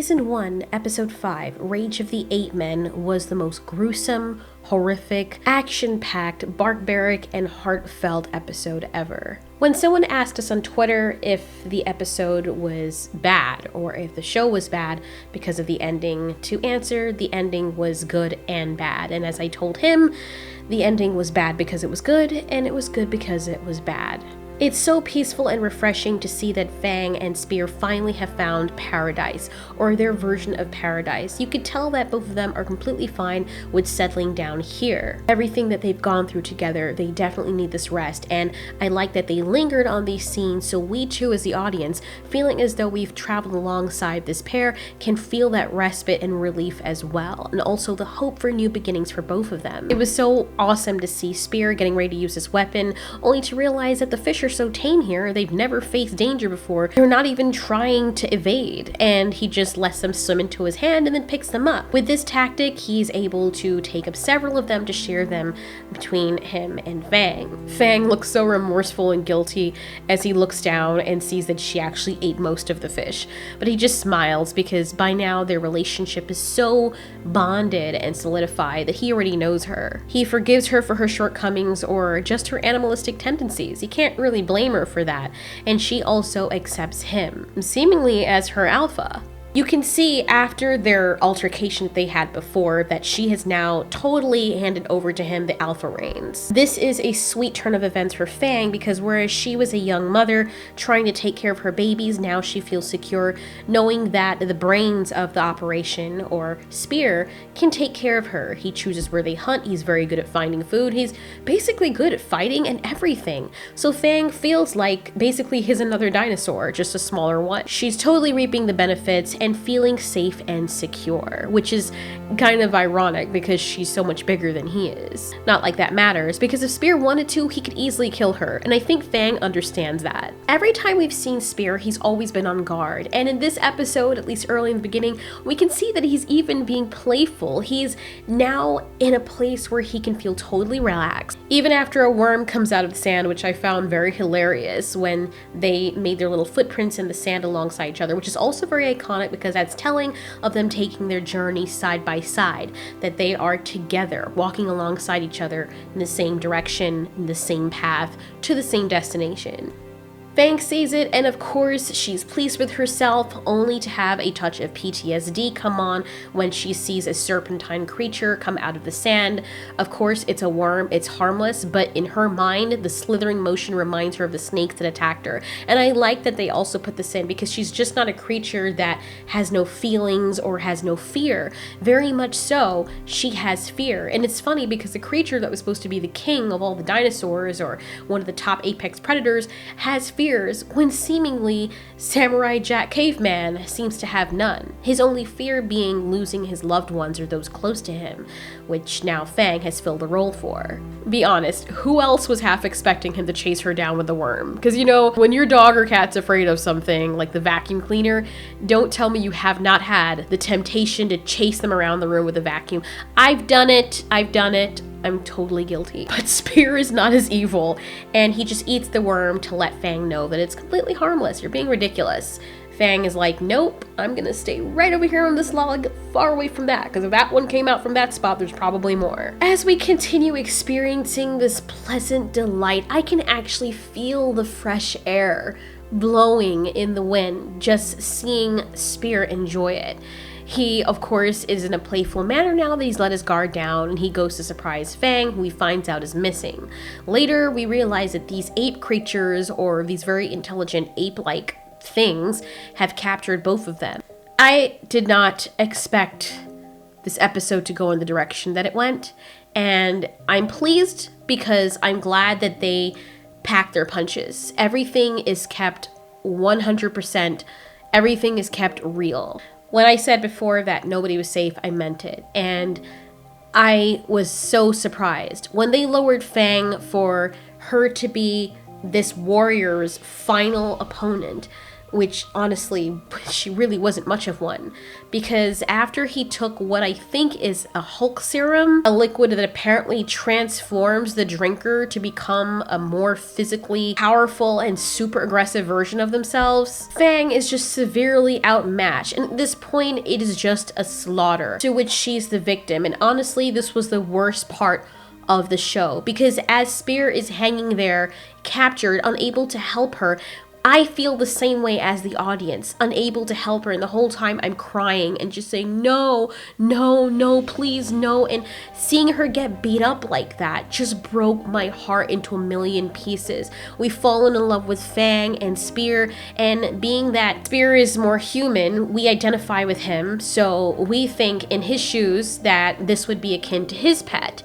Season 1, Episode 5, Rage of the Eight Men was the most gruesome, horrific, action-packed, barbaric, and heartfelt episode ever. When someone asked us on Twitter if the episode was bad or if the show was bad because of the ending, to answer, the ending was good and bad. And as I told him, the ending was bad because it was good, and it was good because it was bad. It's so peaceful and refreshing to see that Fang and Spear finally have found paradise, or their version of paradise. You could tell that both of them are completely fine with settling down here. Everything that they've gone through together, they definitely need this rest, and I like that they lingered on these scenes so we too as the audience, feeling as though we've traveled alongside this pair, can feel that respite and relief as well, and also the hope for new beginnings for both of them. It was so awesome to see Spear getting ready to use his weapon, only to realize that the fish are so tame here, they've never faced danger before, they're not even trying to evade, and he just lets them swim into his hand and then picks them up. With this tactic, he's able to take up several of them to share them between him and Fang. Fang looks so remorseful and guilty as he looks down and sees that she actually ate most of the fish, but he just smiles because by now their relationship is so bonded and solidified that he already knows her. He forgives her for her shortcomings or just her animalistic tendencies. He can't really blame her for that, and she also accepts him, seemingly as her alpha. You can see after their altercation that they had before that she has now totally handed over to him the alpha reins. This is a sweet turn of events for Fang because whereas she was a young mother trying to take care of her babies, now she feels secure knowing that the brains of the operation, or Spear, can take care of her. He chooses where they hunt, he's very good at finding food, he's basically good at fighting and everything. So Fang feels like basically he's another dinosaur, just a smaller one. She's totally reaping the benefits and feeling safe and secure, which is kind of ironic because she's so much bigger than he is. Not like that matters, because if Spear wanted to, he could easily kill her, and I think Fang understands that. Every time we've seen Spear, he's always been on guard, and in this episode, at least early in the beginning, we can see that he's even being playful. He's now in a place where he can feel totally relaxed. Even after a worm comes out of the sand, which I found very hilarious when they made their little footprints in the sand alongside each other, which is also very iconic because that's telling of them taking their journey side by side, that they are together, walking alongside each other in the same direction, in the same path, to the same destination. Fang sees it, and of course, she's pleased with herself, only to have a touch of PTSD come on when she sees a serpentine creature come out of the sand. Of course, it's a worm, it's harmless, but in her mind, the slithering motion reminds her of the snakes that attacked her. And I like that they also put this in because she's just not a creature that has no feelings or has no fear. Very much so, she has fear. And it's funny because the creature that was supposed to be the king of all the dinosaurs, or one of the top apex predators, has fear, when seemingly Samurai Jack Caveman seems to have none. His only fear being losing his loved ones or those close to him, which now Fang has filled a role for. Be honest, who else was half expecting him to chase her down with the worm? Because you know, when your dog or cat's afraid of something, like the vacuum cleaner, don't tell me you have not had the temptation to chase them around the room with a vacuum. I've done it. I'm totally guilty. But Spear is not as evil, and he just eats the worm to let Fang know that it's completely harmless. You're being ridiculous. Fang is like, nope, I'm gonna stay right over here on this log, far away from that, because if that one came out from that spot, there's probably more. As we continue experiencing this pleasant delight, I can actually feel the fresh air blowing in the wind, just seeing Spear enjoy it. He, of course, is in a playful manner now that he's let his guard down, and he goes to surprise Fang, who he finds out is missing. Later, we realize that these ape creatures, or these very intelligent ape-like things, have captured both of them. I did not expect this episode to go in the direction that it went, and I'm pleased because I'm glad that they packed their punches. Everything is kept 100%, everything is kept real. When I said before that nobody was safe, I meant it. And I was so surprised when they lowered Fang for her to be this warrior's final opponent. which honestly, she really wasn't much of one, because after he took what I think is a Hulk serum, a liquid that apparently transforms the drinker to become a more physically powerful and super aggressive version of themselves, Fang is just severely outmatched, and at this point it is just a slaughter to which she's the victim. And honestly, this was the worst part of the show, because as Spear is hanging there, captured, unable to help her, I feel the same way as the audience, unable to help her, and the whole time I'm crying and just saying, no, no, no, please, no, and seeing her get beat up like that just broke my heart into a million pieces. We've fallen in love with Fang and Spear, and being that Spear is more human, we identify with him, so we think in his shoes that this would be akin to his pet.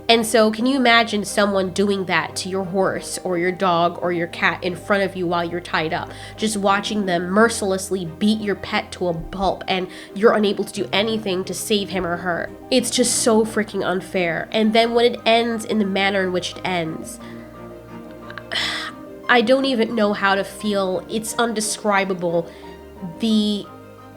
And so can you imagine someone doing that to your horse or your dog or your cat in front of you while you're tied up? Just watching them mercilessly beat your pet to a pulp and you're unable to do anything to save him or her. It's just so freaking unfair. And then when it ends in the manner in which it ends, I don't even know how to feel. It's undescribable, the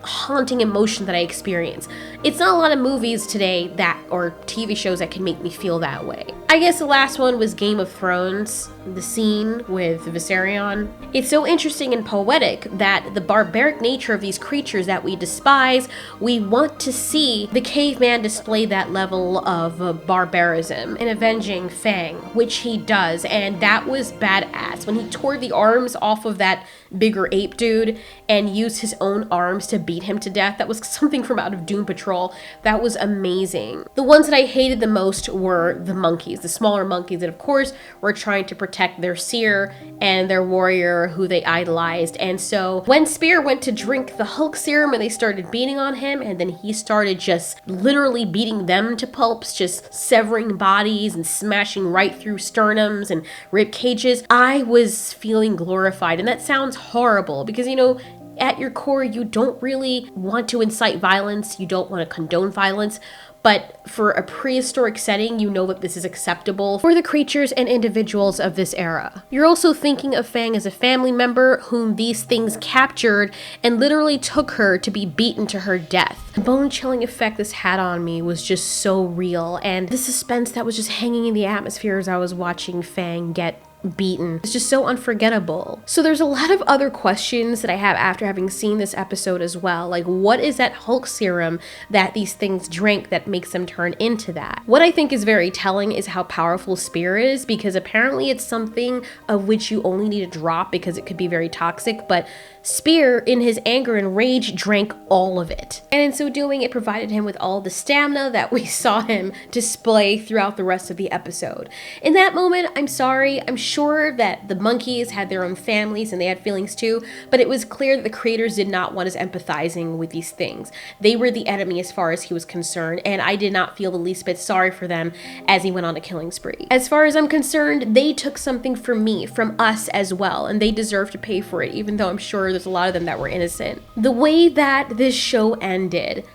haunting emotion that I experience. It's not a lot of movies today that, or TV shows, that can make me feel that way. I guess the last one was Game of Thrones, the scene with Viserion. It's so interesting and poetic that the barbaric nature of these creatures that we despise, we want to see the caveman display that level of barbarism in avenging Fang, which he does, and that was badass. When he tore the arms off of that bigger ape dude and used his own arms to beat him to death, that was something from out of Doom Patrol. That was amazing. The ones that I hated the most were the monkeys, the smaller monkeys that of course were trying to protect their seer and their warrior who they idolized. And so when Spear went to drink the Hulk serum and they started beating on him, and then he started just literally beating them to pulps, just severing bodies and smashing right through sternums and rib cages, I was feeling glorified. And that sounds horrible because, you know, at your core, you don't really want to incite violence, you don't want to condone violence, but for a prehistoric setting, you know that this is acceptable for the creatures and individuals of this era. You're also thinking of Fang as a family member whom these things captured and literally took her to be beaten to her death. The bone-chilling effect this had on me was just so real, and the suspense that was just hanging in the atmosphere as I was watching Fang get beaten. It's just so unforgettable. So there's a lot of other questions that I have after having seen this episode as well. Like, what is that Hulk serum that these things drink that makes them turn into that? What I think is very telling is how powerful Spear is, because apparently it's something of which you only need a drop because it could be very toxic, but Spear, in his anger and rage, drank all of it. And in so doing, it provided him with all the stamina that we saw him display throughout the rest of the episode. In that moment, I'm sorry, I'm sure that the monkeys had their own families and they had feelings too, but it was clear that the creators did not want us empathizing with these things. They were the enemy as far as he was concerned, and I did not feel the least bit sorry for them as he went on a killing spree. As far as I'm concerned, they took something from me, from us as well, and they deserve to pay for it, even though I'm sure there's a lot of them that were innocent. The way that this show ended,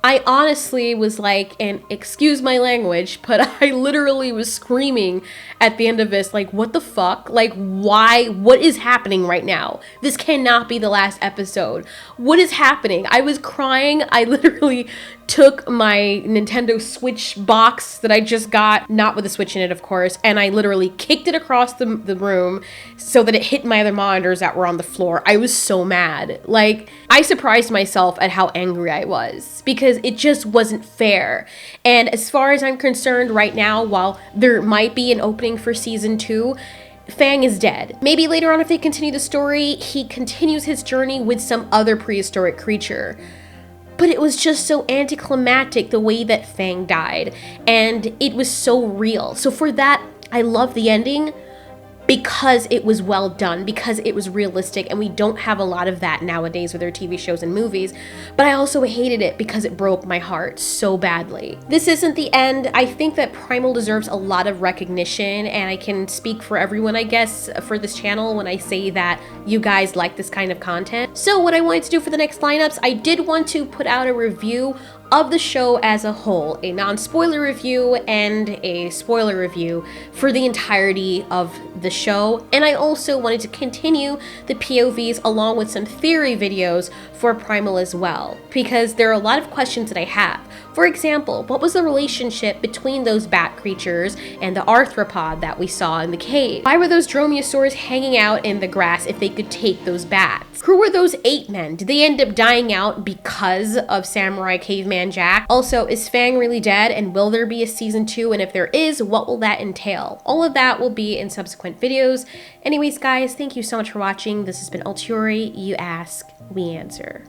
I honestly was like, and excuse my language, but I literally was screaming at the end of this, like, what the fuck? Like, why? What is happening right now? This cannot be the last episode. What is happening? I was crying. I literally took my Nintendo Switch box that I just got, not with the Switch in it, of course, and I literally kicked it across the room so that it hit my other monitors that were on the floor. I was so mad. Like, I surprised myself at how angry I was because it just wasn't fair. And as far as I'm concerned right now, while there might be an opening for season 2, Fang is dead. Maybe later on, if they continue the story, he continues his journey with some other prehistoric creature. But it was just so anticlimactic the way that Fang died, and it was so real. So for that, I love the ending because it was well done, because it was realistic, and we don't have a lot of that nowadays with our TV shows and movies. But I also hated it because it broke my heart so badly. This isn't the end. I think that Primal deserves a lot of recognition, and I can speak for everyone, I guess, for this channel when I say that you guys like this kind of content. So what I wanted to do for the next lineups, I did want to put out a review of the show as a whole, a non-spoiler review and a spoiler review for the entirety of the show. And I also wanted to continue the POVs along with some theory videos for Primal as well, because there are a lot of questions that I have. For example, what was the relationship between those bat creatures and the arthropod that we saw in the cave? Why were those dromaeosaurs hanging out in the grass if they could take those bats? Who were those 8 men? Did they end up dying out because of Samurai Caveman Jack? Also, is Fang really dead, and will there be a season 2? And if there is, what will that entail? All of that will be in subsequent videos. Anyways, guys, thank you so much for watching. This has been Altiori. You ask, we answer.